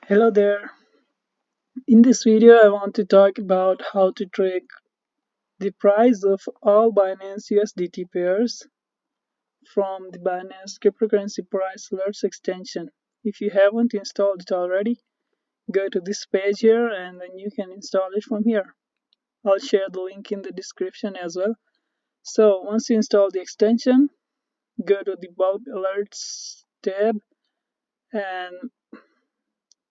Hello there. In this video, I want to talk about how to track the price of all Binance USDT pairs from the Binance cryptocurrency price alerts extension. If you haven't installed it already, go to this page here and then you can install it from here. I'll share the link in the description as well. So once you install the extension, go to the bulk alerts tab and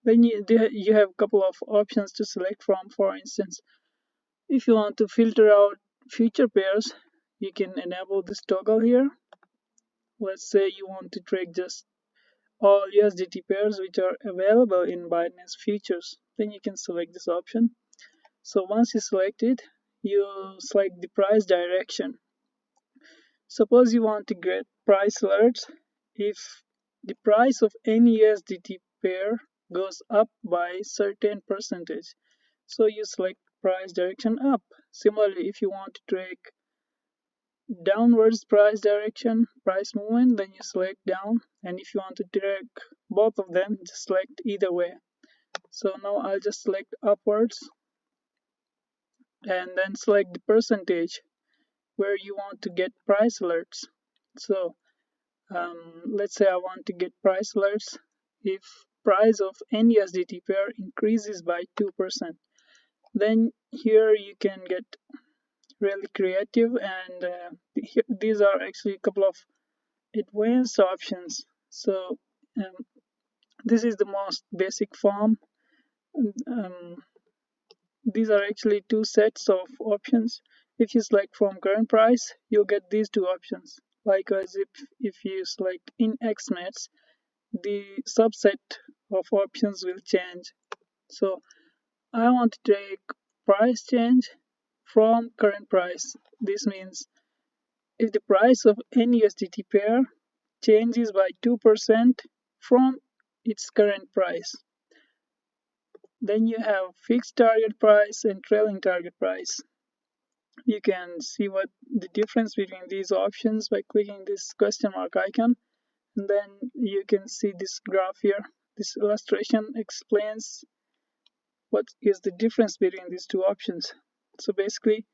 then you have a couple of options to select from. For instance, if you want to filter out future pairs, you can enable this toggle here. Let's say you want to track just all USDT pairs which are available in Binance futures. Then you can select this option. So once you select it, you select the price direction. Suppose you want to get price alerts if the price of any USDT pair goes up by certain percentage. So you select price direction up. Similarly, if you want to track downwards price direction, price movement, then you select down, and if you want to track both of them, just select either way. So now I'll just select upwards and then select the percentage where you want to get price alerts. So let's say I want to get price alerts if price of any USDT pair increases by 2%. Then here you can get really creative, and these are actually a couple of advanced options. So this is the most basic form. um, these are actually two sets of options. If you select from current price, you'll get these two options. Likewise, if you select in XMATs, the subset of options will change. So I want to take price change from current price. This means if the price of any USDT pair changes by 2% from its current price. Then you have fixed target price and trailing target price. You can see what the difference between these options by clicking this question mark icon, and then you can see this graph here. This illustration explains what is the difference between these two options. So basically,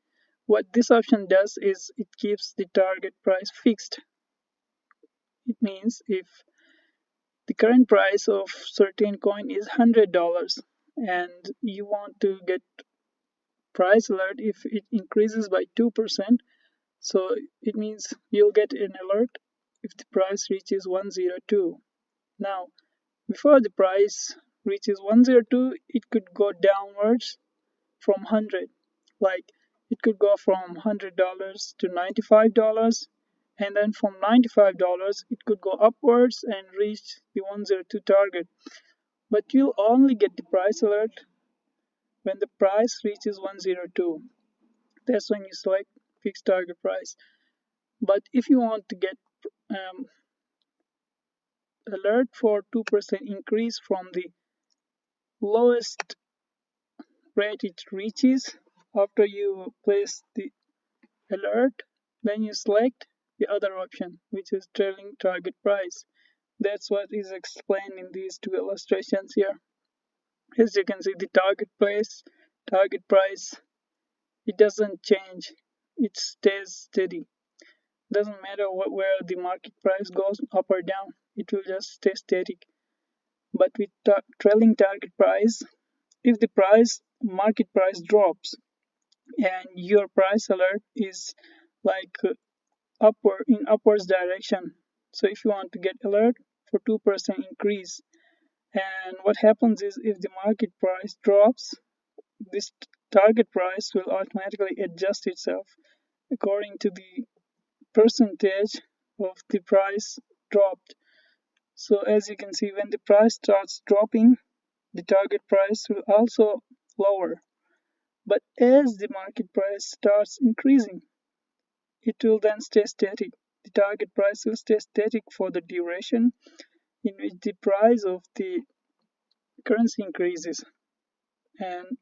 what this option does is it keeps the target price fixed. It means if the current price of certain coin is $100 and you want to get price alert if it increases by 2%, so it means you'll get an alert if the price reaches 102. Now, before the price reaches 102, it could go downwards from 100. Like it could go from $100 to $95, and then from $95 it could go upwards and reach the 102 target. But you'll only get the price alert when the price reaches 102. That's when you select fixed target price. But if you want to get alert for 2% increase from the lowest rate it reaches after you place the alert, then you select the other option, which is trailing target price. That's what is explained in these two illustrations here. As you can see, the target price, it doesn't change, it stays steady. Doesn't matter where the market price goes up or down, it will just stay static. But with trailing target price, if the market price drops and your price alert is like upwards direction, so if you want to get alert for 2% increase, and what happens is if the market price drops, this target price will automatically adjust itself according to the percentage of the price dropped. So as you can see, when the price starts dropping, the target price will also lower. But as the market price starts increasing, it will then stay static. The target price will stay static for the duration in which the price of the currency increases. And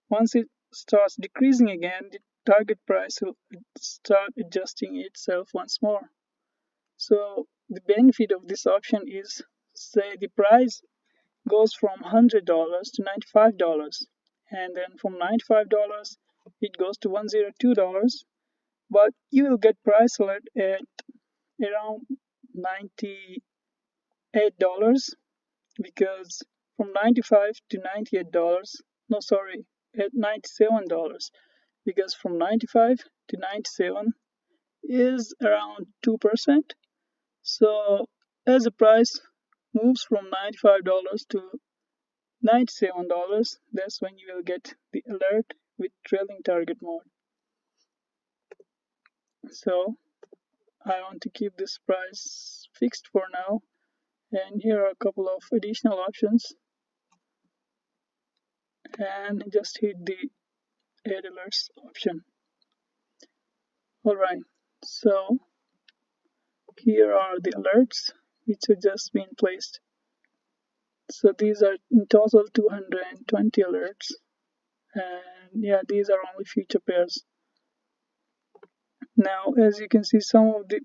once it starts decreasing again, the target price will start adjusting itself once more. So the benefit of this option is, say the price goes from $100 to $95, and then from $95 it goes to $102, but you will get price alert at around $98, because from 95 to $98, no, sorry, at $97, because from 95 to 97 is around 2%. So as the price moves from $95 to $97, that's when you will get the alert with trailing target mode. So I want to keep this price fixed for now, and here are a couple of additional options, and just hit the add alerts option. Alright, so here are the alerts which have just been placed. So these are in total 220 alerts, and yeah, these are only future pairs. Now as you can see, some of the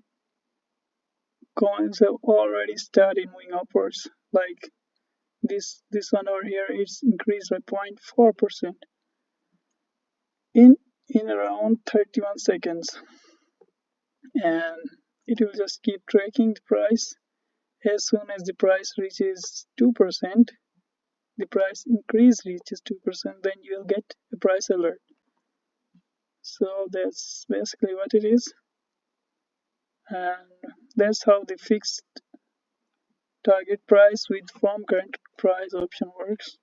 coins have already started moving upwards, like this one over here is increased by 0.4% in around 31 seconds, and it will just keep tracking the price. As soon as the price reaches 2%, the price increase reaches 2%, then you will get a price alert. So that's basically what it is, and that's how the fixed target price with from current price option works.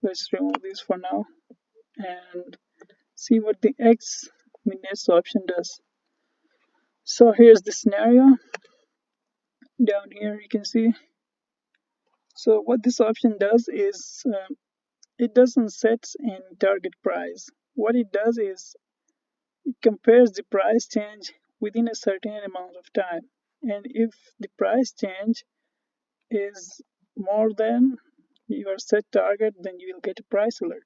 Let's remove this for now and see what the X minutes option does. So here's the scenario. Down here you can see. So what this option does is it doesn't set any target price. What it does is it compares the price change within a certain amount of time, and if the price change is more than your set target, then you will get a price alert.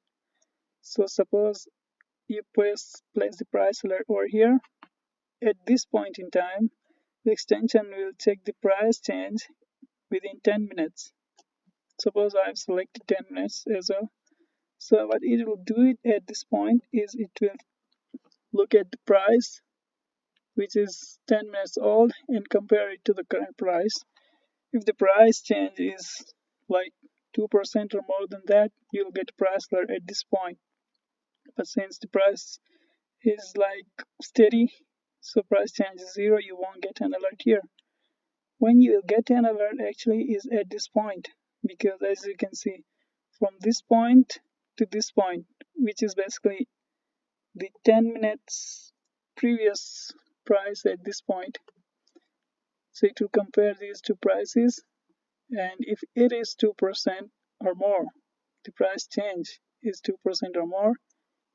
So suppose you place the price alert over here. At this point in time, the extension will check the price change within 10 minutes. Suppose I've selected 10 minutes as well. So what it will do at this point is it will look at the price which is 10 minutes old and compare it to the current price. If the price change is like 2% or more than that, you'll get a price alert at this point. But since the price is like steady, so price change is 0, you won't get an alert here. When you will get an alert actually is at this point, because as you can see, from this point to this point, which is basically the 10 minutes previous price at this point. So it will compare these two prices, and if it is 2% or more, the price change is 2% or more,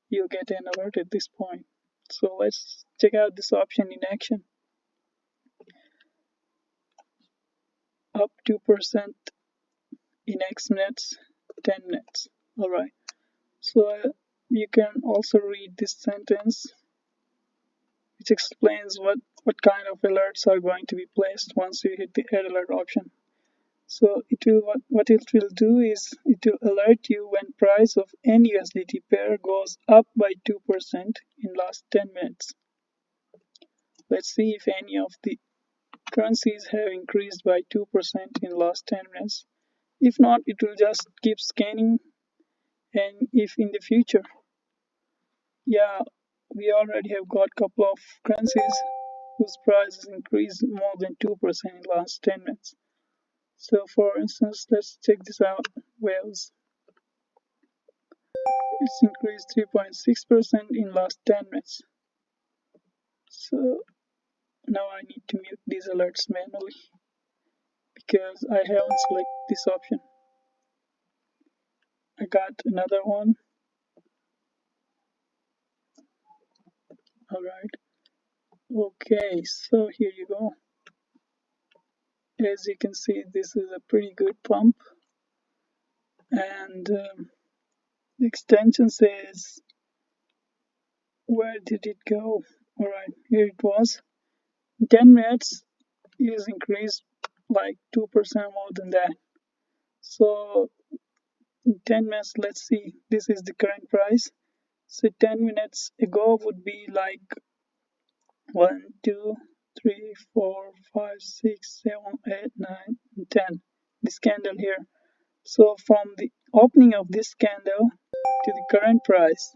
you'll get an alert at this point. So let's check out this option in action. Up 2% in X minutes, 10 minutes. Alright, so you can also read this sentence which explains what kind of alerts are going to be placed once you hit the add alert option. So it will what it will do is it will alert you when price of any USDT pair goes up by 2% in last 10 minutes. Let's see if any of the currencies have increased by 2% in last 10 minutes. If not, it will just keep scanning, and if in the future, yeah, we already have got a couple of currencies whose prices increased more than 2% in the last 10 minutes. So for instance, let's check this out. Wales, it's increased 3.6% in last 10 minutes. So now I need to mute these alerts manually because I haven't selected this option. I got another one. Alright. Okay, so here you go. As you can see, this is a pretty good pump, and the extension says, where did it go? Alright, here it was. In 10 minutes it is increased like 2% more than that. So in 10 minutes, let's see, this is the current price. So 10 minutes ago would be like 1, 2, 3, 4, 5, 6, 7, 8, 9, 10. This candle here. So from the opening of this candle to the current price,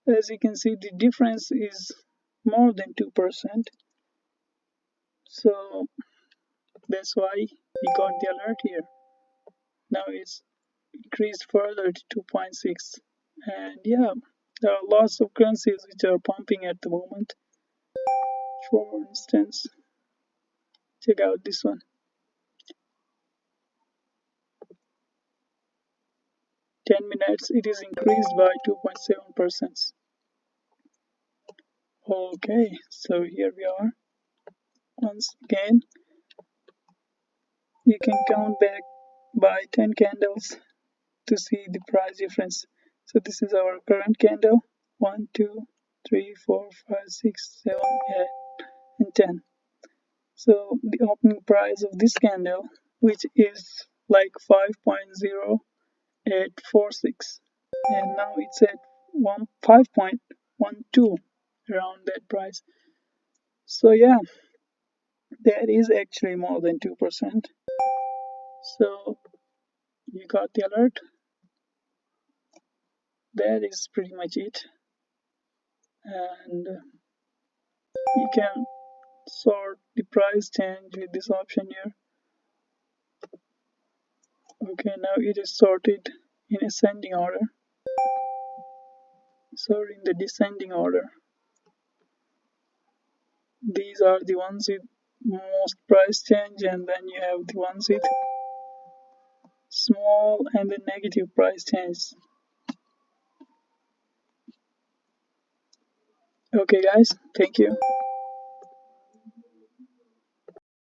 as you can see, the difference is more than 2%. So that's why we got the alert here. Now it's increased further to 2.6. And yeah, there are lots of currencies which are pumping at the moment. For instance, check out this one. 10 minutes, it is increased by 2.7%. Okay, so here we are. Once again, you can count back by 10 candles to see the price difference. So this is our current candle. 1, 2, 3, 4, 5, 6, 7, 8, and 10. So the opening price of this candle, which is like 5.0846, and now it's at 5.12, around that price. So yeah, that is actually more than 2%. So you got the alert. That is pretty much it. And you can sort the price change with this option here. Okay, now it is sorted in ascending order. So in the descending order, these are the ones with most price change, and then you have the ones with small and the negative price change. Okay guys, thank you.